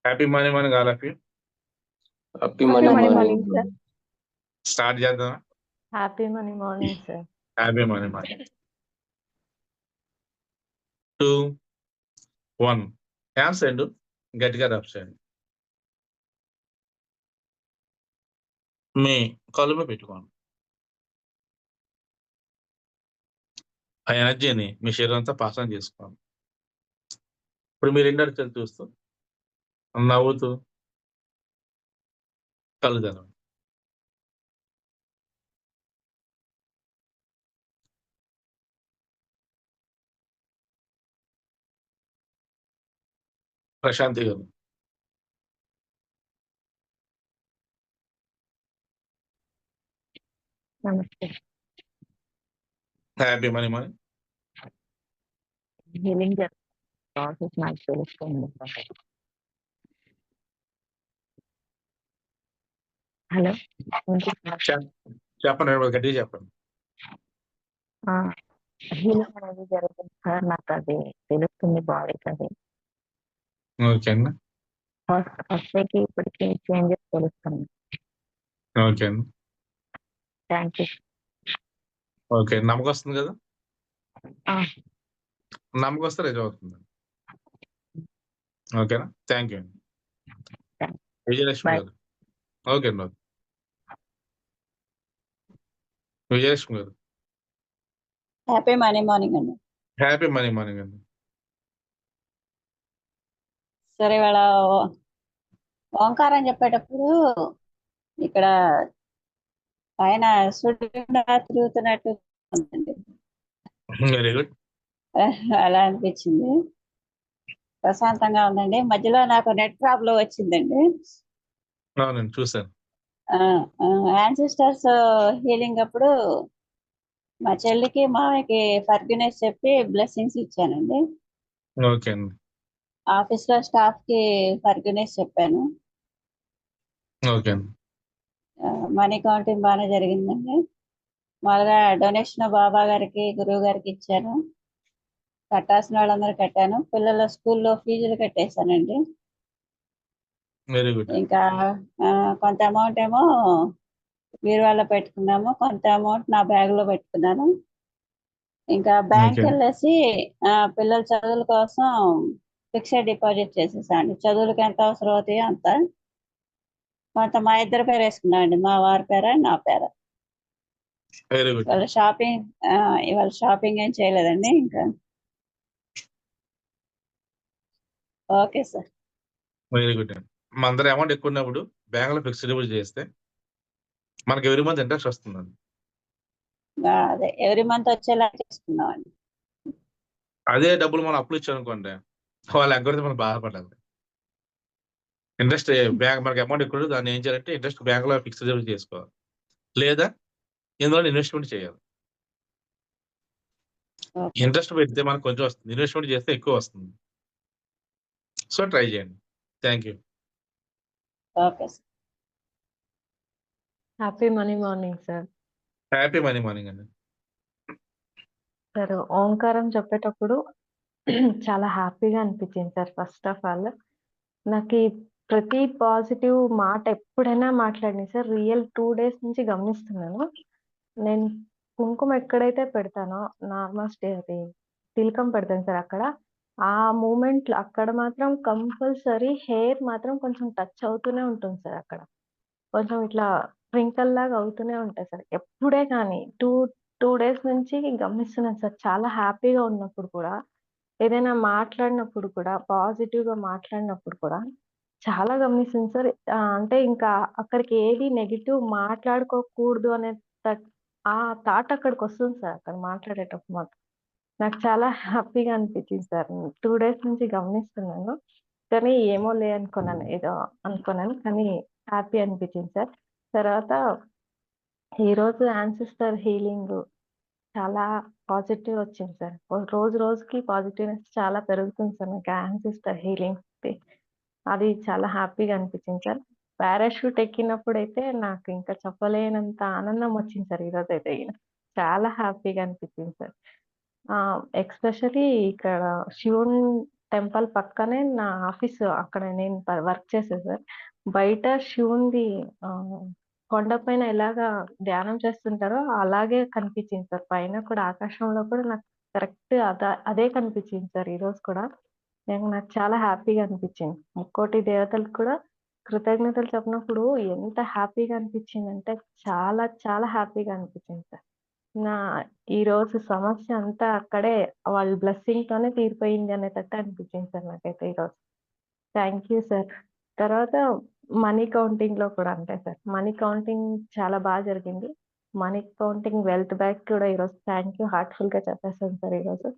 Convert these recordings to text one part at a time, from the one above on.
Happy morning morning all of you. Happy Happy morning morning, morning. sir. Start చేద్దాం. Happy morning, sir. Happy morning morning. 2, 1 hands రెండు గట్టిగా rub చేయండి. మీ కళ్ళు మీద పెట్టుకోండి. ఆ ఎనర్జీని మీ శరీరం అంతా పాసన చేసుకోండి. ఇప్పుడు మీరు రెండు అడుగులు చూస్తూ నవ్వుతూ కళ్ళు తెరవండి. ప్రశాంతి గారు, Namaste. Happy morning morning. Healing the process నాకు తెలుస్తుంది. హలో, చెప్పండి, గట్టిగా చెప్పండి. హీలింగ్ అనేది జరుగుతుంది సార్. నాకు అది తెలుస్తుంది బాడీకి. అది ఓకే అండి. ఫస్ట్ డేకి ఇప్పటికి చేంజెస్ తెలుస్తుంది. ఓకే అండి. Thank you. ఓకే, నమ్మకం వస్తుంది కదా. నమ్మకం వస్తే రిజర్వ్ అవుతుంది. ఓకేనా, థ్యాంక్ యూ అండి. విజయలక్ష్మి గారు. ఓకే అండి. ఓకే, విజయలక్ష్మి గారు. హ్యాపీ మార్నింగ్ మార్నింగ్ అండి. హ్యాపీ మార్నింగ్ మార్నింగ్ అండి. సరే, ఇవాళ ఓంకారం చెప్పేటప్పుడు ఇక్కడ పైన సూర్యుడు తిరుగుతున్నట్టు ఉందండి. Very good. అలా అనిపించింది. ప్రశాంతంగా ఉందండి. మధ్యలో నాకు నెట్ ప్రాబ్లం వచ్చిందండి. అవునండి, చూసాను. యాన్సిస్టర్స్ హీలింగ్ అప్పుడు మా చెల్లికి మామయ్యకి ఫర్గినెస్ చెప్పి బ్లెస్సింగ్స్ ఇచ్చానండి. ఓకే అండి. ఆఫీస్ లో స్టాఫ్ కి ఫర్గినెస్ చెప్పాను. ఓకే అండి. మనీ కౌంటింగ్ బాగానే జరిగిందండి. మామూలుగా డొనేషన్ బాబా గారికి, గురువు గారికి ఇచ్చాను. కట్టాల్సిన వాళ్ళందరూ కట్టాను. పిల్లల స్కూల్లో ఫీజులు కట్టేశానండి. Very good. ఇంకా కొంత అమౌంట్ ఏమో బీరువాలో పెట్టుకున్నాము, కొంత అమౌంట్ నా బ్యాగ్ లో పెట్టుకున్నాను. ఇంకా బ్యాంక్ Okay. వెళ్ళేసి పిల్లల చదువుల కోసం ఫిక్స్డ్ డిపాజిట్ చేసేసాను. చదువులకి ఎంత అవసరం అవుతాయో అంత. కొంత మా ఇద్దరు పేరు వేసుకున్నామండి, మా వారి పేర నా పేర. Very good. ఇవాళ షాపింగ్ ఏం చేయలేదండి. ఇంకా ఓకే సార్. వెరీ గుడ్ అండి. మన అందరూ అమౌంట్ ఎక్కువ ఉన్నప్పుడు బ్యాంక్ లో ఫిక్స్డ్ డిపాజిట్ చేస్తే మనకి ఎవరి మంత్ ఇంట్రెస్ట్ వస్తుందండి. అదే ఎవ్రీ మంత్ వచ్చేలా చేసుకున్నామండి. అదే డబ్బులు మనం అప్పులు ఇచ్చామనుకోండి, వాళ్ళు ఎగ్గొడితే మనం బాధపడాలి. ఇంట్రెస్ట్ బ్యాంక్ మనకి అమౌంట్ ఎక్కువ ఉంటే దాన్ని ఏం చేయాలంటే ఇంట్రెస్ట్ బ్యాంక్ లో ఫిక్స్డ్ డిపాజిట్ చేసుకోవాలి, లేదా ఇందులో ఇన్వెస్ట్మెంట్ చేయాలి. ఇంట్రెస్ట్ పెడితే మనకు కొంచెం వస్తుంది, ఇన్వెస్ట్మెంట్ చేస్తే ఎక్కువ వస్తుంది. సో ట్రై చేయండి. Thank you. Okay sir. Happy morning sir. Happy morning morning అండి. సార్, ఓంకారం చెప్పేటప్పుడు చాలా హ్యాపీగా అనిపించింది సార్. ఫస్ట్ ఆఫ్ ఆల్ నాకు ఈ ప్రతి పాజిటివ్ మాట ఎప్పుడైనా మాట్లాడినా సార్, రియల్ 2 days నుంచి గమనిస్తున్నాను. నేను కుంకుమ ఎక్కడైతే పెడతానో, నార్మల్ అది తిలకం పెడతాను సార్, అక్కడ ఆ మూమెంట్ అక్కడ మాత్రం కంపల్సరీ హెయిర్ మాత్రం కొంచెం టచ్ అవుతూనే ఉంటుంది సార్. అక్కడ కొంచెం ఇట్లా ట్వింకల్ లాగా అవుతూనే ఉంటాయి సార్. ఎప్పుడే కానీ టూ డేస్ నుంచి గమనిస్తున్నాను సార్. చాలా హ్యాపీగా ఉన్నప్పుడు కూడా, ఏదైనా మాట్లాడినప్పుడు కూడా, పాజిటివ్ గా మాట్లాడినప్పుడు కూడా చాలా గమనిస్తుంది సార్. అంటే ఇంకా అక్కడికి ఏది నెగిటివ్ మాట్లాడుకోకూడదు అనే ఆ థాట్ అక్కడికి వస్తుంది సార్. అక్కడ మాట్లాడేటప్పుడు మాత్రం నాకు చాలా హ్యాపీగా అనిపించింది సార్. 2 days నుంచి గమనిస్తున్నాను, కానీ ఏమో లే అనుకున్నాను, ఏదో అనుకున్నాను, కానీ హ్యాపీ అనిపించింది సార్. తర్వాత ఈరోజు యాన్సిస్టర్ హీలింగ్ చాలా పాజిటివ్ వచ్చింది సార్. రోజు రోజుకి పాజిటివ్నెస్ చాలా పెరుగుతుంది సార్. నాకు యాన్సిస్టర్ హీలింగ్ అది చాలా హ్యాపీగా అనిపించింది సార్. పారాషూట్ ఎక్కినప్పుడు అయితే నాకు ఇంకా చెప్పలేనంత ఆనందం వచ్చింది సార్. ఈరోజు అయితే చాలా హ్యాపీగా అనిపించింది సార్. ఎక్స్పెషలీ ఇక్కడ శివుని టెంపుల్ పక్కనే నా ఆఫీస్. అక్కడ నేను వర్క్ చేసేది సార్. బయట శివునిది కొండపైన ఎలాగా ధ్యానం చేస్తుంటారో అలాగే కనిపించింది సార్. పైన కూడా ఆకాశంలో కూడా నాకు కరెక్ట్ అదే కనిపించింది సార్ ఈరోజు కూడా. నాకు చాలా హ్యాపీగా అనిపించింది. ముక్కోటి దేవతలకు కూడా కృతజ్ఞతలు చెప్పినప్పుడు ఎంత హ్యాపీగా అనిపించిందంటే చాలా చాలా హ్యాపీగా అనిపించింది సార్. నా ఈరోజు సమస్య అంతా అక్కడే వాళ్ళ బ్లెస్సింగ్ తోనే తీరిపోయింది అనేటట్టు అనిపించింది సార్ నాకైతే ఈరోజు. Thank you sir. తర్వాత మనీ కౌంటింగ్ లో కూడా అంతే సార్. మనీ కౌంటింగ్ చాలా బాగా జరిగింది. మనీ కౌంటింగ్ వెల్త్ బ్యాక్ కూడా ఈరోజు థ్యాంక్ యూ హార్ట్ఫుల్ గా చెప్పేస్తాను సార్ ఈరోజు.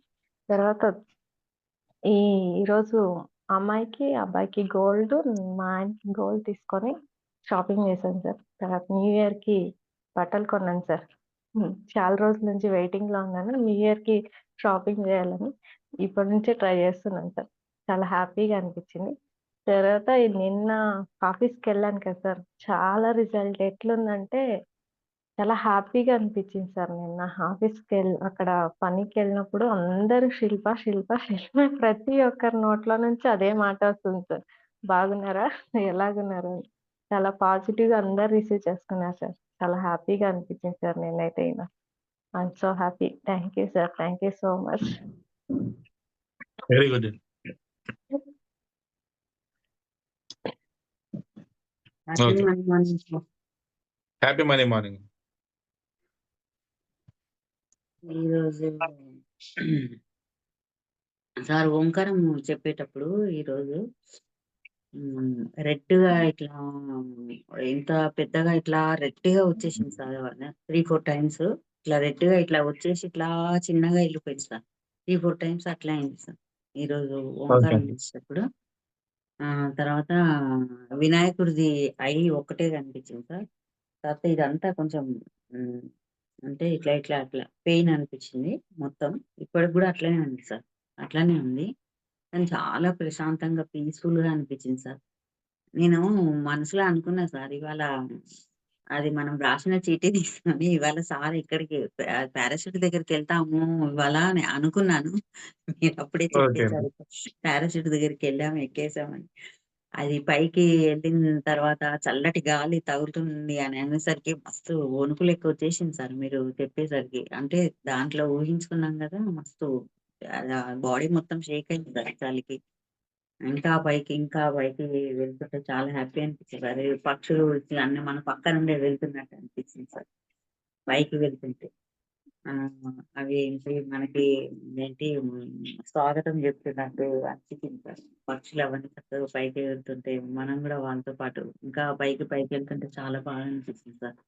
తర్వాత ఈరోజు అమ్మాయికి అబ్బాయికి గోల్డ్, మా ఆయనకి గోల్డ్ తీసుకొని షాపింగ్ చేశాను సార్. తర్వాత న్యూ ఇయర్ కి బట్టలు కొన్నాను సార్. చాలా రోజుల నుంచి వెయిటింగ్ లో ఉన్నాను. న్యూ ఇయర్ కి షాపింగ్ చేయాలని ఇప్పటి నుంచే ట్రై చేస్తున్నాను సార్. చాలా హ్యాపీగా అనిపించింది. తర్వాత నిన్న ఆఫీస్కి వెళ్ళాను కదా సార్. చాలా రిజల్ట్ ఎట్లుందంటే చాలా హ్యాపీగా అనిపించింది సార్. నిన్న ఆఫీస్కి అక్కడ పనికి వెళ్ళినప్పుడు అందరూ శిల్ప శిల్ప శిల్ప ప్రతి ఒక్కరి నోట్లో నుంచి అదే మాట వస్తుంది సార్. బాగున్నారా, ఎలాగున్నారు అని. చాలా పాజిటివ్ గా అందరు రిసీవ్ చేసుకున్నారు సార్. చాలా హ్యాపీగా అనిపించింది సార్ నేనైతే. I'm so happy. Thank you sir. Thank you so much. Very good. Happy Okay. Money morning. Happy money morning. ఈరోజు సార్ ఓంకారం చెప్పేటప్పుడు ఈరోజు రెడ్ గా ఇట్లా ఇంత పెద్దగా ఇట్లా రెడ్ గా వచ్చేసింది సార్. 3-4 టైమ్స్ ఇట్లా రెడ్ గా ఇట్లా వచ్చేసి ఇట్లా చిన్నగా వెళ్ళిపోయింది సార్. 3-4 టైమ్స్ అట్లా అయింది సార్ ఈరోజు ఓంకారం Okay. చేసేటప్పుడు. తర్వాత వినాయకుడిది ఐ ఒక్కటే కనిపించింది సార్. తర్వాత ఇదంతా కొంచెం అంటే ఇట్లా ఇట్లా అట్లా పెయిన్ అనిపించింది మొత్తం. ఇప్పటికి కూడా అట్లనే ఉంది సార్. అట్లానే ఉంది. కానీ చాలా ప్రశాంతంగా పీస్ఫుల్ గా అనిపించింది సార్. నేను మనసులో అనుకున్నా సార్, ఇవాళ అది మనం రాసిన చీటీ తీసుకొని ఇవాళ సార్ ఇక్కడికి పారాషూట్ దగ్గరికి వెళ్తాము ఇవాళ అని అనుకున్నాను. మీరు అప్పుడే Okay. చెప్పేశారు పారాషూట్ దగ్గరికి వెళ్ళాము, ఎక్కేసామని. అది పైకి వెళ్ళిన తర్వాత చల్లటి గాలి తగులుతుంది అని అనేసరికి మస్తు వణుకులు ఎక్కువ వచ్చేసింది సార్ మీరు చెప్పేసరికి. అంటే దాంట్లో ఊహించుకున్నాం కదా, మస్తు బాడీ మొత్తం షేక్ అయింది సార్ చలికి. ఇంకా పైకి వెళ్తుంటే చాలా హ్యాపీ అనిపించింది. అదే పక్షులు అన్ని మన పక్క నుండే వెళ్తున్నట్టు అనిపించింది సార్ పైకి వెళ్తుంటే. అవి ఏంటి మనకి ఏంటి స్వాగతం చెప్తున్నట్టు అనిపించింది సార్. పక్షులు అవన్నీ చక్కగా పైకి వెళ్తుంటే మనం కూడా వాళ్ళతో పాటు ఇంకా పైకి వెళ్తుంటే చాలా బాగా అనిపించింది సార్.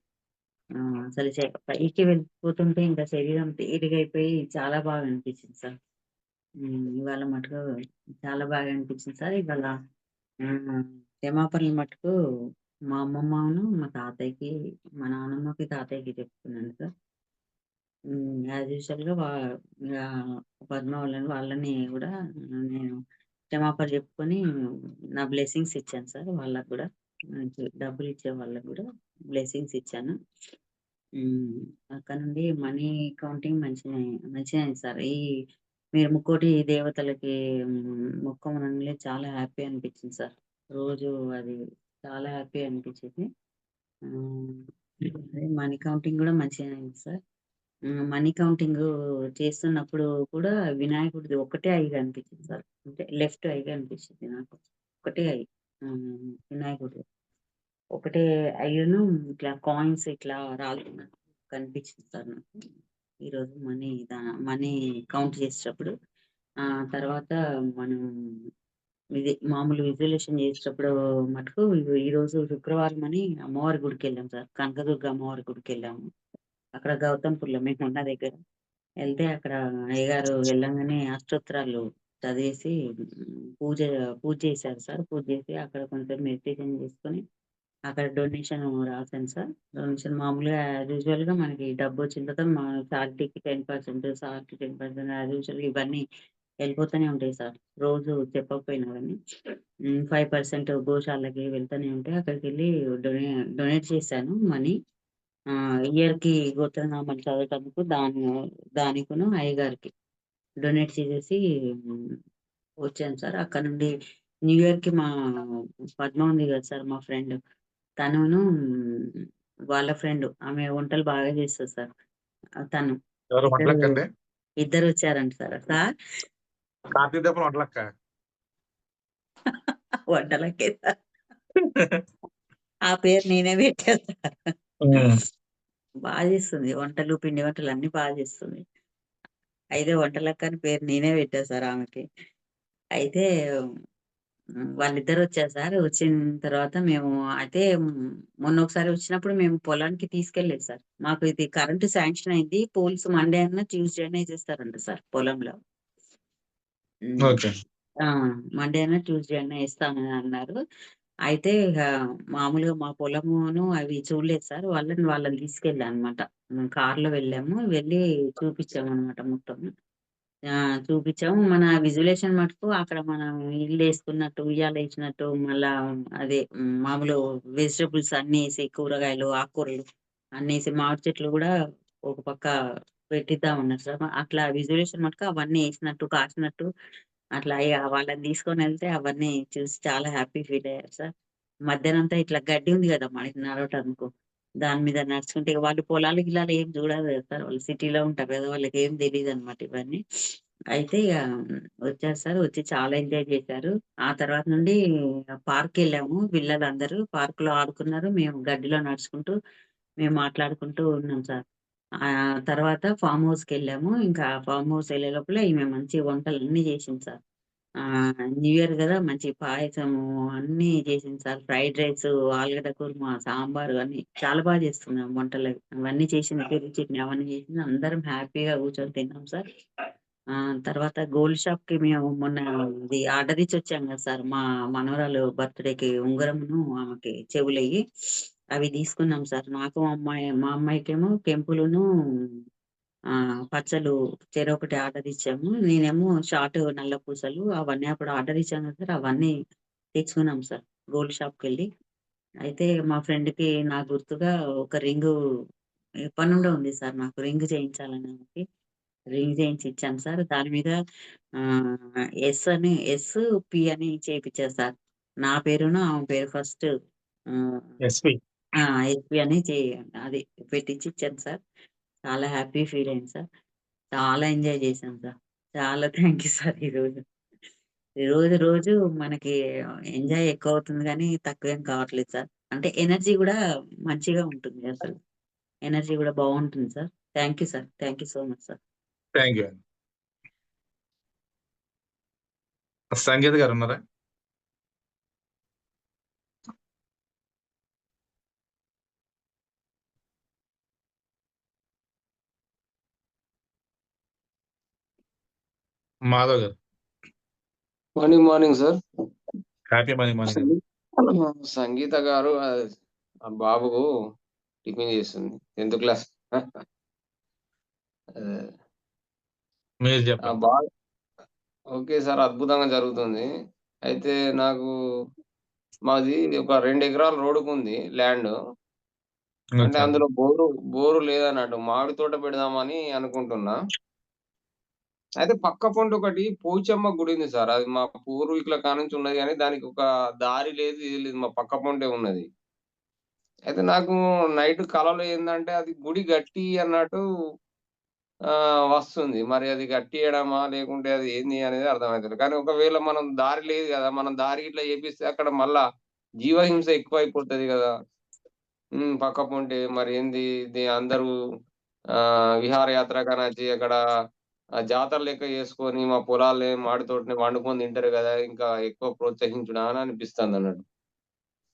అసలు పైకి వెళ్ళిపోతుంటే ఇంకా శరీరం తేలిగా అయిపోయి చాలా బాగా అనిపించింది సార్. ఇవాళ మటుకు చాలా బాగా అనిపించింది సార్. ఇవాళ క్షమాపణలు మటుకు మా అమ్మమ్మను మా తాతయ్యకి, మా నాన్నమ్మకి తాతయ్యకి చెప్తున్నాను సార్. యాజ్ యూజువల్ గా పద్మ వాళ్ళని కూడా నేను క్షమాపణ చెప్పుకొని నా బ్లెస్సింగ్స్ ఇచ్చాను సార్. వాళ్ళకు కూడా డబ్బులు ఇచ్చే వాళ్ళకు కూడా బ్లెస్సింగ్స్ ఇచ్చాను. అక్కడ నుండి మనీ కౌంటింగ్ మంచిగా అయింది సార్. మీరు ముక్కోటి దేవతలకి మొక్కమనంలో చాలా హ్యాపీ అనిపించింది సార్. రోజు అది చాలా హ్యాపీ అనిపించింది. మనీ కౌంటింగ్ కూడా మంచిగా అయింది సార్. మనీ కౌంటింగ్ చేస్తున్నప్పుడు కూడా వినాయకుడిది ఒకటే ఐ కనిపించింది సార్. అంటే లెఫ్ట్ ఐ కనిపించింది నాకు. ఒకటే ఐ వినాయకుడిది ఒకటే ఐను ఇట్లా కాయిన్స్ ఇట్లా రాలుతున్నట్టు కనిపించింది సార్ నాకు ఈరోజు మనీ కౌంట్ చేసేటప్పుడు. తర్వాత మనం మామూలు విజువలేషన్ చేసేటప్పుడు మటుకు ఈరోజు శుక్రవారం అని అమ్మవారి గుడికి వెళ్ళాం సార్. కనకదుర్గ అమ్మవారి గుడికి వెళ్ళాము. అక్కడ గౌతంపూర్లో మేము ఉన్న దగ్గర వెళ్తే అక్కడ అయ్యగారు వెళ్ళంగానే అష్టోత్తరాలు చదివేసి పూజ చేశారు సార్. పూజ చేసి అక్కడ కొంచెం మెడిటేషన్ చేసుకొని అక్కడ డొనేషన్ రాశాను సార్. డొనేషన్ మామూలుగా యూజువల్ గా మనకి డబ్బు వచ్చిన తర్వాత మన సార్టీకి 10%, సార్కి 10% యాజ్ యూజువల్ ఇవన్నీ వెళ్ళిపోతూనే ఉంటాయి సార్. రోజు చెప్పకపోయినా కానీ 5% గోశాలకి వెళ్తూనే ఉంటాయి. అక్కడికి వెళ్ళి డొనేట్ చేశాను మనీ. ఇయర్ కి గోత్రనామాలు చదవటానికి దానికును అయ్యగారికి డొనేట్ చేసేసి వచ్చాను సార్. అక్కడ నుండి న్యూ ఇయర్‌కి మా పద్మ ఉంది కదా సార్ మా ఫ్రెండ్. తనును వాళ్ళ ఫ్రెండ్ ఆమె వంటలు బాగా చేస్తది సార్. తను. ఎవరు ఇద్దరు వంటలక్కండి? ఇద్దరొచ్చారంట సార్. సార్ కార్తీక దీపం వంటలక్క. వంటలకే సార్. ఆ పేరు నేనే పెట్టా సార్. బాగా చేస్తుంది. వంటలు, పిండి వంటలు అన్నీ బాగా చేస్తుంది. అయితే వంటలక్క అని పేరు నేనే పెట్టా సార్ ఆమెకి. అయితే వాళ్ళిద్దరొచ్చారు సార్. వచ్చిన తర్వాత మేము అయితే మొన్న ఒకసారి వచ్చినప్పుడు మేము పొలానికి తీసుకెళ్ళలేదు సార్. మాకు ఇది కరెంట్ శాంక్షన్ అయింది. పోల్స్ మండే అన్నా, ట్యూస్‌డే అన్నా ఏసేస్తారంట సార్ పొలంలో. హ్మ్. ఓకే. ఆ! మండే అన్నా, ట్యూస్‌డే అన్నా ఏస్తామని అన్నారు. అయితే ఇగ మామూలుగా మా పొలమును అవి చూడలేదు సార్. వాళ్ళని తీసుకెళ్ళా అనమాట. కార్‌లో వెళ్ళాము. వెళ్ళి చూపించామనమాట మొత్తం. చూపిచ్చాము. మన విజువలేషన్ మటుకు అక్కడ మనం ఇల్లేసుకున్నట్టు, ఉయ్యాలేసినట్టు, మళ్ళా అదే మామూలు వెజిటబుల్స్ అన్నీ కూరగాయలు, ఆకుకూరలు అన్నేసి మామిడి చెట్లు గూడా ఒక పక్క పెట్టిద్దామన్నారు సార్. అట్లా విజువలేషన్ మటుకు అవన్నీ ఏసినట్టు, కాసినట్టు అట్లా వాళ్ళని తీసుకొనెళ్తే అవన్నీ చూసి చాలా హ్యాపీ ఫీలయ్యారు సార్. మధ్యాహ్నంతా ఇట్లా గడ్డి ఉంది గదా! మనకి నడవటానికి. దాని మీద నడుచుకుంటే ఇగ వాళ్ళు పొలాలు, గిలాలు ఏం చూడరు గదా సార్. వాళ్ళు సిటీలో ఉంటారు గదా! వాళ్ళకేం తెలీదనమాట ఇవన్నీ. అయితే ఇగ వచ్చారు సార్. వచ్చి చాలా ఎంజాయ్ చేశారు. ఆ తర్వాత నుండి పార్క్‌కెళ్ళాము. పిల్లలందరూ పార్క్‌లో ఆడుకున్నారు. మేము గడ్డిలో నడుచుకుంటూ మేము మాట్లాడుకుంటూ ఉన్నాం సార్. తర్వాత ఫార్మ్ హౌస్‌కెళ్ళాము. ఇంకా ఫార్మ్ హౌస్ ఎళ్ళే లోపల ఈమె మంచి వంటలన్నీ చేసింది సార్. న్యూ ఇయర్ గదా! మంచి పాయసము అన్నీ చేసింది సార్. ఫ్రైడ్ రైసు, ఆలుగడ్డ కుర్మా, సాంబారు అన్నీ చాలా చేస్తుంది ఆమె వంటలు. అవన్నీ చేసింది. పెరుగు చట్నీ అవన్నీ చేసింది. అందరం హ్యాపీగా కూర్చొని తిన్నాం సార్. తర్వాత గోల్డ్ షాప్‌కి మేము మొన్న ఇది ఆర్డర్ ఇచ్చొచ్చాం కదా సార్. మా మనవరాలు బర్త్‌డేకి ఉంగరమును, ఆమెకి చెవులయి. అవి తీసుకున్నాం సార్. నాకు మా అమ్మాయికేమో కెంపులును పచ్చలు చెరొకటి ఆర్డర్ ఇచ్చాము. నేనేమో షార్ట్ నల్ల పూసలు అవన్నీ అప్పుడు ఆర్డర్ ఇచ్చాం కదా సార్. అవన్నీ తెచ్చుకున్నాం సార్ గోల్డ్ షాప్‌కెళ్ళి. అయితే మా ఫ్రెండ్‌కి నా గుర్తుగా ఒక రింగు ఎప్పటినుండో ఉంది సార్ నాకు రింగ్ చేయించాలని ఆమెకి. రింగ్ చేయించి ఇచ్చాను సార్. దాని మీద ఎస్, పి అని చేపిచ్చా సార్. నా పేరును ఆమె పేరు ఫస్ట్ ఆహ్, ఎస్‌పి. ఎస్‌పి అని అది పెట్టించి ఇచ్చాను సార్. చాలా హ్యాపీ ఫీల్ అయింది సార్. చాలా ఎంజాయ్ చేశాం సార్. చాలా థాంక్ యూ సార్ ఈరోజు. రోజు రోజు మనకి ఎంజాయ్ ఎక్కువవుతుంది గానీ, తక్కువేం కావట్లేదు సార్. అంటే ఎనర్జీ గూడా మంచిగా ఉంటుంది అసలు. ఎనర్జీ గూడా బావుంటుంది sir. Thank you sir. Thank you so much sir. Thank you అండి. సంగీత గారున్నారా? మాధవ్ గారు. Morning sir. హ్యాపీ మార్నింగ్ అండి. సంగీత గారు ఆ బాబుకు టిఫిన్ చేస్తుంది 10th క్లాస్. మీరు ఆ చెప్పండి. ఓకే సార్, అద్భుతంగా జరుగుతుంది. అయితే నాకు మాది ఒక 2 ఎకరాల రోడ్డుకుంది ల్యాండ్. అంటే ఓకే. అందులో బోరు లేదన్నట్టు. మామిడి తోట పెడదామని అనుకుంటున్నా. అయితే పక్క పొంటి ఒకటి పోచమ్మ గుడి ఉంది సార్. అది మా పూర్వీకుల కానుంచి ఉన్నది గానీ, దానికి ఒక దారి లేదు, ఏది లేదు. మా పక్క పొంటే ఉన్నది. అయితే నాకు నైట్ కలలో ఏందంటే, అది గుడి గట్టి అన్నట్టు వస్తుంది. మరి అది కట్టియడమా? లేకుంటే అది ఏంది అనేది అర్థమైతలేదు. కానీ ఒకవేళ మనం దారి లేదు గదా! మనం దారి గిట్లా ఏపిస్తే అక్కడ మళ్ళా జీవహింస ఎక్కువైపోతది గదా! పక్క పొంటే మరి ఏంది అందరూ విహారయాత్రకనొచ్చి అక్కడ జాతర లెక్క చేసుకొని మా పొలాల్ని మాడి తోటని వండుకొని తింటారు గదా! ఇంకా ఎక్కువ ప్రోత్సహించుడా అని అనిపిస్తాందన్నట్టు.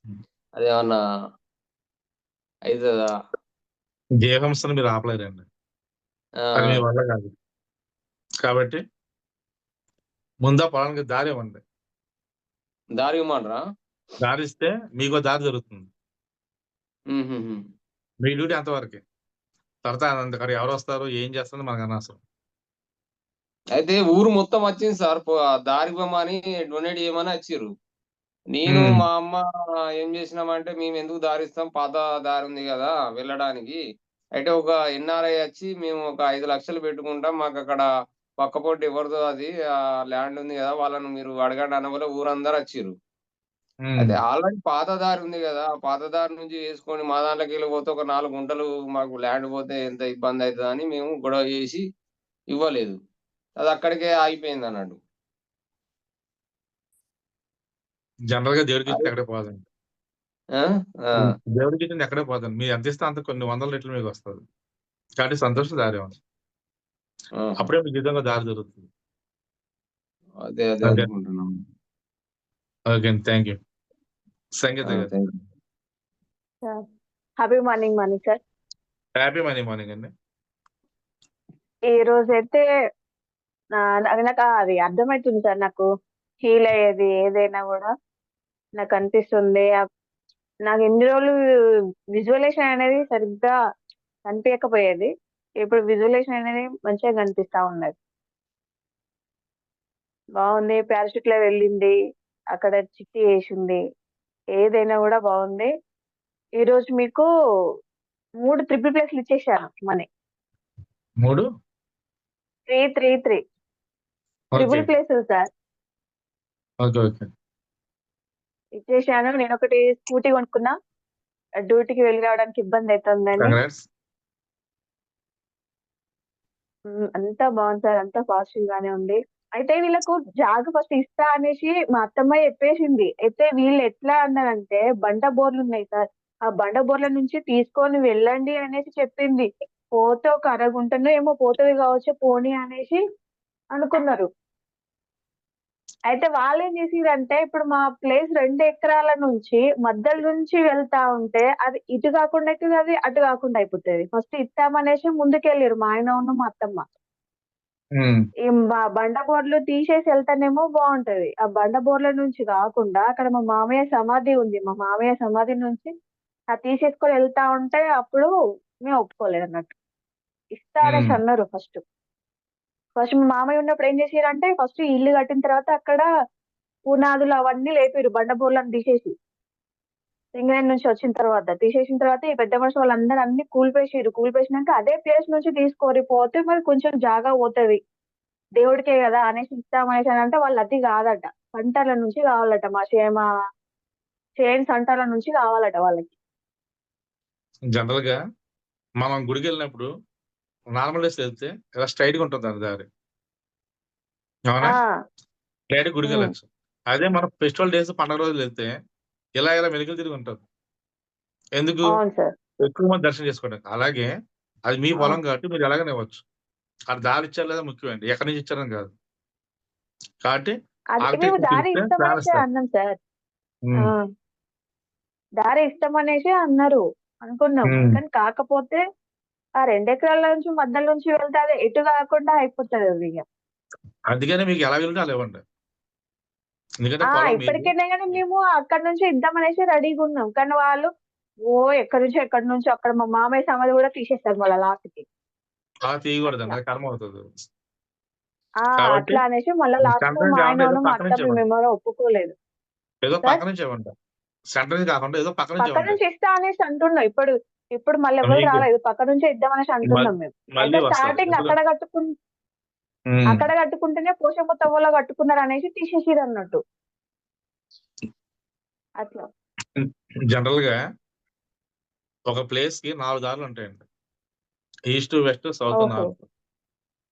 హ్మ్. అదేమన్నా అయితదా? జీవహింసను మీరు ఆపలేరండి. అది మీ ఆ! వల్ల కాదు. కాబట్టి ముందు ఆ పొలానికి దారివ్వండి. దారి ఇవ్వమంటరా? దారిస్తే మీకో దారి దొరుకుతుంది. హుహుహు. మీ డ్యూటీ అంతవరకే. తర్వాత అక్కడ ఎవరొస్తారు, ఏం చేస్తారో మనకనవసరం. అయితే ఊరు మొత్తం వచ్చింది సార్. దారివ్వమని డొనేట్ చేయమని వచ్చిర్రు. నేను, హ్మ్. మా అమ్మ ఏం చేసినామంటే, మేమెందుకు దారిస్తాం, పాత దారుంది గదా వెళ్ళడానికి. అయితే ఒక ఎన్ఆర్ఐ వచ్చి, మేము ఒక 5,00,000 పెట్టుకుంటాం. మాకక్కడ పక్క పొంటి ఎవరిదో అది ల్యాండ్ ఉంది కదా, వాళ్ళని మీరు అడగండి అనగా ఊరందరూ వచ్చిర్రు. అయితే ఆల్రెడీ పాత దారి ఉంది కదా, ఆ పాత దారి నుంచి చేసుకొని మా దాంట్లోకెళ్ళి పోతే ఒక 4 గుంటలు మాకు ల్యాండ్ పోతే ఎంత ఇబ్బంది అవుతుందని మేము గొడవ చేసి ఇవ్వలేదు. అది అక్కడికే ఆగిపోయింది అన్నట్టు. జనరల్ గా దేవుడికి ఇచ్చింది ఎక్కడే పోదండి. ఆ? ఆ. దేవుడికి ఇచ్చింది ఎక్కడే పోదండి. మీరు ఎంత ఇస్తే అంత కొన్ని వందల రెట్లు మీకు వస్తుంది. కాబట్టి సంతోష దారి ఉంది. ఆహా. అప్పుడే మీకు విధంగా దారి దొరుకుతుంది. అదే ఓకే అనుకుంటున్నాం. ఓకే అండి, thank you. Sangeetha garu thank you. Happy morning morning sir. Happy morning అండి. ఈ రోజైతే నాకు అది అర్థమవుతుంది సార్. నాకు హీల్ అయ్యేది ఏదైనా కూడా నాకు అనిపిస్తుంది. నాకు ఎన్ని రోజులు విజువలైజేషన్ అనేది సరిగ్గా కనిపించకపోయేది, ఇప్పుడు విజువలైజేషన్ అనేది మంచిగా కనిపిస్తా ఉన్నది. బాగుంది. పారాషూట్ లో వెళ్ళింది, అక్కడ చిట్టి వేసింది, ఏదైనా కూడా బాగుంది. ఈ రోజు మీకు 3 ట్రిపుల్ ప్లేస్లు ఇచ్చేసాను మనీ. 3 3 ఓకే ట్రిపుల్ ప్లేసులు సార్ ఓకే ఓకే ఇచ్చేసాను. నేను ఒకటి స్కూటీ కొనుక్కున్నా, డ్యూటీకి వెళ్ళి రావడానికి ఇబ్బంది అవుతుందని. కంగ్రాట్స్. అంతా బాగుంది సార్, అంతా పాజిటివ్ గానే ఉంది. అయితే వీళ్ళకు జాగ ఫస్ట్ ఇస్తా అనేసి మా అత్తమ్మ చెప్పేసింది. అయితే వీళ్ళు ఎట్లా అన్నారంటే బండ బోర్లు ఉన్నాయి సార్, ఆ బండ బోర్ల నుంచి తీసుకొని వెళ్ళండి అనేసి చెప్పింది. పోతే ఒక అరగుంటనో ఏమో పోతుంది కావచ్చు, పోనీ అనేసి అనుకున్నారు. అయితే వాళ్ళు ఏం చేసిరంటే ఇప్పుడు మా ప్లేస్ 2 ఎకరాల నుంచి మధ్యలో నుంచి వెళ్తా ఉంటే అది ఇటు కాకుండా అవుతుంది, అది అటు కాకుండా అయిపోతుంది. ఫస్ట్ ఇస్తామనేసి ముందుకెళ్ళారు మా ఆయన మా అత్తమ్మ. ఈ బండ బోర్లు తీసేసి వెళ్తానేమో బాగుంటది. ఆ బండ బోర్ల నుంచి కాకుండా అక్కడ మా మామయ్య సమాధి ఉంది, మా మామయ్య సమాధి నుంచి అది తీసేసుకొని వెళ్తా ఉంటే అప్పుడు మేము ఒప్పుకోలేదు అన్నట్టు. ఇస్తా అనేసి అన్నారు. ఫస్ట్ మా మామయ్య ఉన్నప్పుడు ఏం చేసారంటే ఫస్ట్ ఇల్లు కట్టిన తర్వాత అక్కడ పునాదులు అవన్నీ లేపారు, బండ బోర్లను తీసేసి. సింగరేణి నుంచి వచ్చిన తర్వాత తీసేసిన తర్వాత ఈ పెద్ద మనుషులు వాళ్ళందరూ అన్ని కూల్పేసినాక అదే ప్లేస్ నుంచి తీసుకోరి పోతే మరి కొంచెం జాగా పోతుంది, దేవుడికే కదా అనేసి ఇస్తామనేసి అని అంటే వాళ్ళు అది కాదట, సంటర్ల నుంచి కావాలట, మా చేను సంటర్ల నుంచి కావాలట వాళ్ళకి. జనరల్ గా మనం గుడికి వెళ్ళినప్పుడు నార్మల్ డేస్ వెళ్తే ఇలా స్ట్రైట్ గా ఉంటుంది అండి దారి, అవునా? స్ట్రైట్ గుడికి వెళ్ళచ్చు. అదే మనం ఫెస్టివల్ డేస్ పండుగ రోజులు వెళ్తే ఇలా వెనుకలు తిరిగి ఉంటుంది. ఎందుకు? అవును సార్. ఎక్కువ మంది దర్శనం చేసుకోవడానికి. అలాగే అది మీ పొలం కాబట్టి మీరు ఎలాగనే ఇవ్వచ్చు. అది దారి ఇచ్చారు లేదా ముఖ్యమండి, ఎక్కడి నుంచి ఇచ్చారని కాదు. కాబట్టి అది మేము దారి ఇస్తామనేసి అన్నాం సార్. దారి ఇస్తామనేసి అన్నారు అనుకున్నాం. కానీ కాకపోతే ఆ 2 ఎకరాల నుంచి మధ్యలో నుంచి వెళ్తే అది ఎటు కాకుండా అయిపోతుంది అది. అందుకనే మీకు ఎలా వెళ్తే అలా ఇవ్వండి. ఎందుకంటే ఇప్పటికైనా కానీ మేము అక్కడ నుంచి ఇద్దామనేసి రెడీగా ఉన్నాం. కానీ వాళ్ళు ఎక్కడి నుంచి అక్కడ మా మామయ్య సమాధి కూడా తీసేస్తారు మళ్ళీ లాస్ట్ కి. అలా తీయకూడదండి, అది కర్మ అవుతుంది. అట్లా అనేసి మళ్ళీ లాస్ట్ మా ఆయన మా అత్తమ్మ మేము ఒప్పుకోలేదు. ఏదో పక్క నుంచి ఇవ్వండి, సెంటర్ నుంచి కాకుండా ఏదో పక్క నుంచి ఇస్తా అనేసి అంటున్నాం. ఇప్పుడు మళ్ళీ ఎవరు రాలేదు, పక్క నుంచి ఇద్దామనేసి అంటున్నాం మేము. అయితే స్టార్టింగ్ అక్కడ కట్టుకుంటేనే పోషమ్మ తవ్వలో కట్టుకున్నారు అనేసి తీసేసిరు అన్నట్టు. అట్లా జనరల్ గా ఒక ప్లేస్ కి 4 దారులు ఉంటాయండి, ఈస్ట్, వెస్ట్, సౌత్, నార్త్.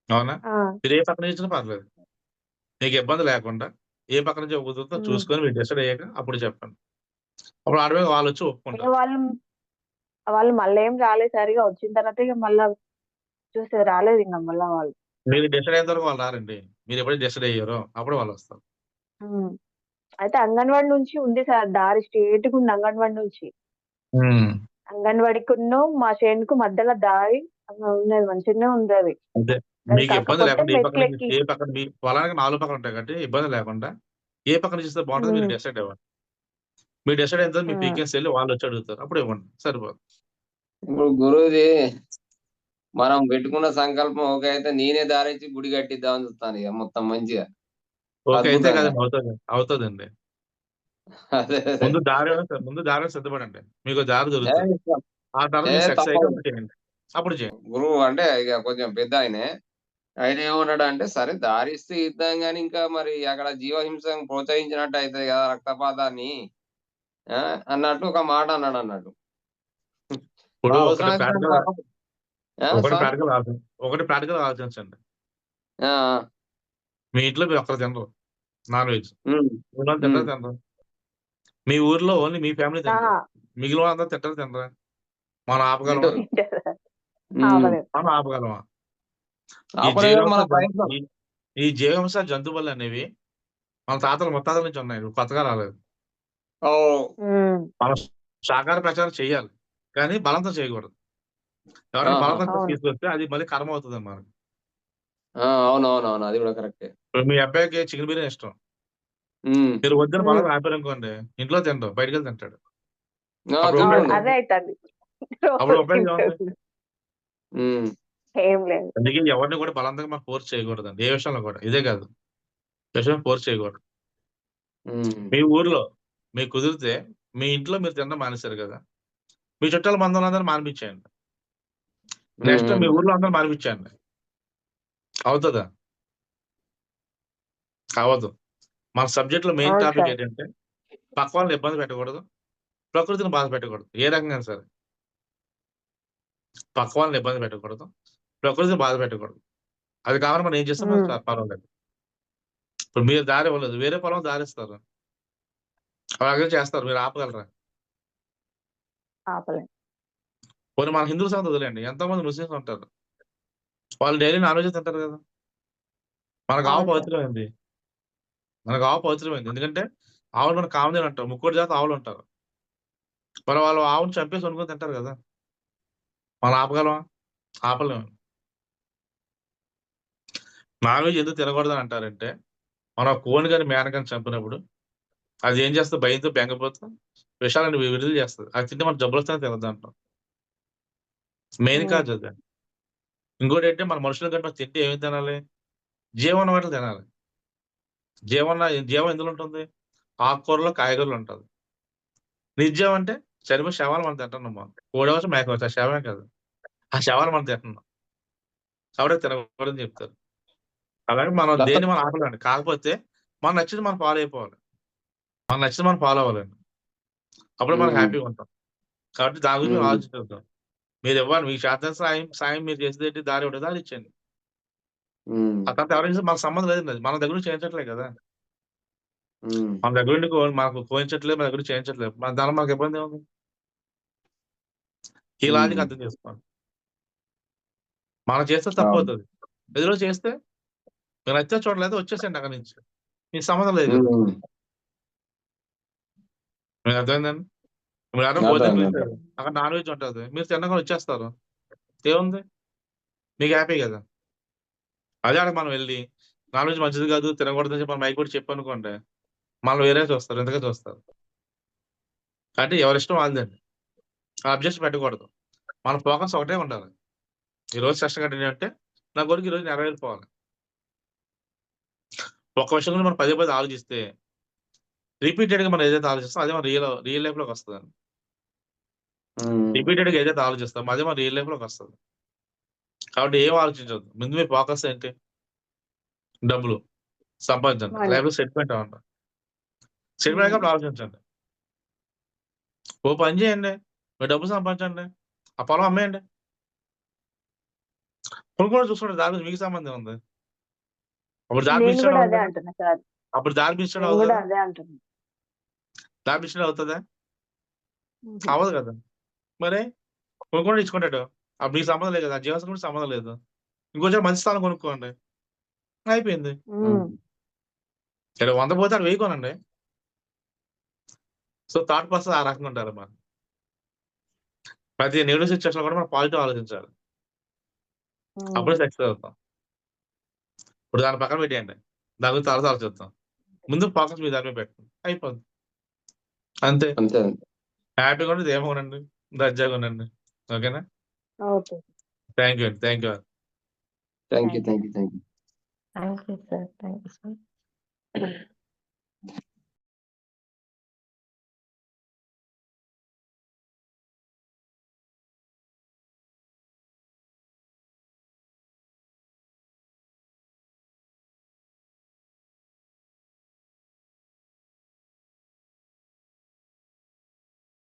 అవునా? మీరు ఏ పక్క నుంచి ఇచ్చినా పర్లేదు, మీకు ఇబ్బంది లేకుండా ఏ పక్క నుంచి కుదురుతుందో చూసుకొని మీరు డిసైడ్ అయ్యాక అప్పుడు చెప్పండి. అప్పుడు ఆడమే వాళ్ళు వచ్చి ఒప్పుకుంటారు. వాళ్ళు మళ్ళీ ఏం రాలేదు సరిగా. వచ్చిన తర్వాత ఇక మళ్ళా చూస్తే రాలేదు ఇంకా మళ్ళా వాళ్ళు. మీరు డిసైడ్ అయిన తర్వాత వాళ్ళు రారండి, మీరు ఎప్పుడైతే డిసైడ్ అయ్యారో అప్పుడు వాళ్ళు వస్తారు. అయితే అంగన్వాడి నుంచి ఉంది సార్ దారి, స్ట్రేట్ గా ఉంది అంగన్వాడి నుంచి. అంగన్వాడికి మా చేనుకు మధ్యలో దారి ఉన్నది, మంచిగానే ఉంది అది. మీకు ఇబ్బంది లేకుండా ఏ పక్కన మీ పొలానికి 4 పక్కన ఉంటాయి కాబట్టి ఇబ్బంది లేకుండా ఏ పక్కన ఇస్తే బాగుంటుంది మీరు డిసైడ్ అవ్వండి. మీరు డిసైడ్ అయిన తర్వాత మీ పీకెన్స్ వెళ్ళి వాళ్ళు వచ్చి అడుగుతారు, అప్పుడు ఇవ్వండి, సరిపోదు. ఇప్పుడు గురువుది మనం పెట్టుకున్న సంకల్పం ఓకే అయితే నేనే దారించి గుడి కట్టిద్దామని చూస్తాను ఇక మొత్తం మంచిగా. ఓకే అయితే కదండి, అవుతుందండి. ముందు దారి సిద్ధపడండి, మీకు దారి దొరుకుతుంది. ఆ తర్వాత మీరు సక్సెస్ అయ్యి అప్పుడు చేయండి. గురువు అంటే ఇక కొంచెం పెద్ద ఆయనే, ఆయన ఏమన్నాడు అంటే, సరే దారి ఇస్తే ఇద్దాం గాని ఇంకా మరి అక్కడ జీవహింసను ప్రోత్సహించినట్టు అయితది కదా రక్తపాతాన్ని అన్నట్టు ఒక మాట అన్నాడన్నట్టు. ఇప్పుడు ఒకటి అవసరమైతే ప్రాక్టికల్ ఒకటి సార్? ప్రాక్టికల్ ఒకటి ప్రాక్టికల్ ఆలోచించండి. ఆ! మీ ఇంట్లో మీరు ఒక్కరు తినరు నాన్ వెజ్. హ్మ్. ఊళ్ళో హ్మ్. తింటారా తినరు? మీ ఊర్లో ఓన్లీ మీ ఫ్యామిలీ ఆ! తినరు. మిగిలిన వాళ్ళందరూ తింటారా తినరా? మనం ఆపగలమా? తింటారు. హ్మ్. ఆపలేం. మనం ఆపగలమా? ఈ ఆపలేదు జీవహింస మన ప్రయత్నం. ఈ జీవహింస జంతువులు అనేవి మన తాతల ముత్తాతల నుంచి ఉన్నాయి. కొత్తగా రాలేదు. ఓహ్! హ్మ్. మనం శాకాహార ప్రచారం చేయాలి. కానీ బలవంతం చేయకూడదు. ఎవరైనా ఆహా! బలవంతం అవును. తీసుకొస్తే అది మళ్ళీ కర్మ అవుతుందండి మనకి. ఆ! అవునవునవును. అది కూడా కరెక్టే. ఇప్పుడు మీ అబ్బాయికి చికెన్ బిర్యానీ ఇష్టం. హ్మ్. మీరు వద్దని హ్మ్. బలంగా ఆపారనుకోండి, ఇంట్లో తినడు. బయటికెళ్ళి తింటాడు. అప్పుడు అవును. ఉపయోగం అదే అయితంది. అప్పుడు రోజు ఉపయోగం ఏముంది? తింటది. హ్మ్. ఏం లేదు. అందుకే ఎవరిని కూడా బలవంతంగా మనం ఫోర్స్ చేయకూడదండి. ఏ విషయంలో కూడా. ఇదే కాదు. ఏ విషయం ఫోర్స్ చేయకూడదు. హ్మ్. మీ ఊర్లో మీకు కుదిరితే మీ ఇంట్లో మీరు తినడం మానేశారు కదా! మీ చుట్టాల బంధువులందరిని మానిపించేయండి. నెక్స్ట్ మీ హ్మ్. ఊర్లో అందరిని మానిపించేయండి. అవుతదా? అవ్వదు. మన సబ్జెక్ట్‌లో మెయిన్ అవును టాపిక్ సార్. ఏంటంటే పక్క వాళ్ళని ఇబ్బంది పెట్టకూడదు. ప్రకృతిని బాధ పెట్టకూడదు. ఏ రకంగాను సరే. పక్క వాళ్ళని ఇబ్బంది పెట్టకూడదు. ప్రకృతిని బాధ పెట్టకూడదు. అది కావాలని మనం ఏం చేస్తాం హ్మ్. పర్వాలేదు. ఇప్పుడు మీరు దారి ఇవ్వలేదు. వేరే పొలం దారిస్తారు. అలాగే చేస్తారు. మీరు ఆపగలరా? ఆపలేం. పోనీ మన హిందూ సంగతి వదిలేయండి. ఎంతోమంది ముస్లిమ్స్ ఉంటారు. వాళ్ళు డైలీ నాన్ వెజ్ తింటారు కదా! మనకు ఆవు అవును సార్. పవిత్రమైంది. మనకు ఆవు పవిత్రమైంది. ఎందుకంటే ఆవులు మనకు కామధేను అంటాం. ముక్కోటి జాతి ఆవులుంటారు. మరి వాళ్ళు ఆవును చంపేసి వండుకొని తింటారు కదా! మనం ఆపగలమా? ఆపలేము. నాన్ వెజ్ ఎందుకు తినకూడదని అంటారంటే, మనం కోడిని గాని, మేకని గాని చంపినప్పుడు అది ఏం చేస్తది భయంతో, బెంగపోతో విషాలను విడుదల చేస్తది. అది తింటే మనకు జబ్బులొస్తాయని తినొద్దంటాం. మెయిన్ హ్మ్. కాజ్ అది. ఇంకోటేంటే మన మనుషులు గనుక తింటే ఏమి తినాలి? జీవం ఉన్న వాటిని తినాలి. జీవం ఎందులో ఉంటుంది? ఆకుకూరలో, కాయగూరలో ఉంటది. నిర్జీవం అంటే చనిపోయిన శవాలు మనం తింటున్నాం మనం. కోడవచ్చు, మేకవచ్చు. ఆ శవమే కదా! ఆ శవాలు మనం తింటున్నాం. కాబట్టి తినకూడదని చెప్తారు. అలాగే మనం దేన్ని మనం ఆపలేమండి. కాకపోతే మనకు నచ్చింది మనం ఫాలో అయిపోవాలి. మనకు నచ్చింది మనం ఫాలో అవ్వాలండి. అప్పుడు మనం హ్మ్. హ్యాపీగా ఉంటాం. కాబట్టి దాని గురించి మేము హ్మ్. ఆలోచించొద్దు. మీరివ్వాలి. మీకు చేతనైన సాయం మీరు చేసేదేంటి దారి ఉంటే దారిచ్చేయండి. హ్మ్. ఆ తర్వాత ఎవరైనా చేస్తే మాకు సంబంధం లేదండి అది. మన దగ్గర నుంచి చేయించట్లే కదా! హ్మ్. మన దగ్గర నుండి మాకు కోయించట్లేదు. మన దగ్గర నుంచి చేయించట్లేదు. దానివల్ల మనకు ఇబ్బందేముంది? ఈ లాజిక్ హ్మ్. అర్థం చేసుకోండి. మనం చేస్తే అవును. తప్పవుతది. ఎదురు చేస్తే మీకు నచ్చితే చూడండి లేకపోతే వచ్చేసేయండి అక్కడి నుంచి. మీకు సంబంధం లేదు కదా! హ్మ్. మీకు అర్థమైందండి? ఇప్పుడు ఎవరైనా భోజనానికి అర్థమైంది. పిలిచారు. అర్థమైంది. అక్కడ నాన్ వెజ్ ఉంటది. మీరు తినగానే వచ్చేస్తారు. ఏముంది? మీకు హ్యాపీ కదా! అదే ఆడకి మనం వెళ్లి నాన్ వెజ్ మంచిది కాదు, తినకూడదని చెప్పి మనం మైక్ పెట్టి చెప్పామనుకోండి, మనల్ని వేరేగా చూస్తారు. వింతగా చూస్తారు. అంటే ఎవరిష్టం వాళ్ళదండి. అబ్జెక్షన్ పెట్టకూడదు. మన ఫోకస్ ఒకటే ఉండాలి. ఈరోజు సెషన్ కంటిన్యూ అంటే నా కోరిక ఈరోజు నెరవేరిపోవాలి. ఒక్క విషయం గురించి మనం పదే పదే ఆలోచిస్తే రిపీటెడ్‌గా మనం ఏదైతే ఆలోచిస్తామో అదే మన రియల్ లైఫ్‌లోకి వస్తదండి. హ్మ్. రిపీటెడ్‌గా ఏదైతే ఆలోచిస్తామో అదే మన రియల్ లైఫ్‌లోకి వస్తది. కాబట్టి ఏం ఆలోచించొద్దు. ముందు మీ ఫోకస్ ఏంటి? డబ్బులు సంపాదించండి. మనీ. లేకపోతే సెటిల్‌మెంట్ అవ్వండి. సెటిల్‌మెంట్ హ్మ్. అయ్యాక అప్పుడు ఆలోచించండి. ఓ పని చేయండి. మీరు డబ్బులు సంపాదించండి. ఆ పొలం అమ్మేయండి. కొనుక్కోవడం చూసుకోండి. దాని గురించి మీకు సంబంధం ఉంది. అప్పుడు దారి నేను మిస్టేక్ గూడా అవ్వదు అదే కదా! అంటున్నా సార్. అప్పుడు దారి మిస్టేక్ నేను అవ్వదు గూడా కదా! అదే అంటున్నా. దారి మిస్టేక్ అవుతదా? హుహు. అవ్వదు కదా! మరి కొనుక్కోవడం ఇచ్చుకుంటాడు. అప్పుడు మీకు సంబంధం లేదు కదా! ఆ జీవనశైలి కూడా సంబంధం లేదు. ఇంకొంచెం మంచి స్థలం కొనుక్కోండి. అయిపోయింది. హ్మ్. ఇక్కడ 100 పోతే ఆడ 1000 కొనండి. సో, థాట్ ప్రాసెస్ ఆ రకంగా ఉండాలన్నమాట. ప్రతి నెగెటివ్ సిట్యుయేషన్‌లో కూడా మనం పాజిటివ్ ఆలోచించాలి. అప్పుడే హ్మ్. సక్సెస్ అవుతాం. ఇప్పుడు దాన్ని పక్కన పెట్టేయండి. దాని గురించి తర్వాత ఆలోచిద్దాం. ముందు ఫోకస్ మీ దాని మీద పెట్టండి. అయిపోద్ది. అంతే. అంతే. అంతే. హ్యాపీగా ఉండండి, ధైర్యంగా ఉండండి, దర్జాగా ఉండండి. ఓకేనా? ఓకే. థాంక్ యూ అండి. Thank you. Thank you. Thank you. Thank you. Thank you. Thank you sir. Thank you sir.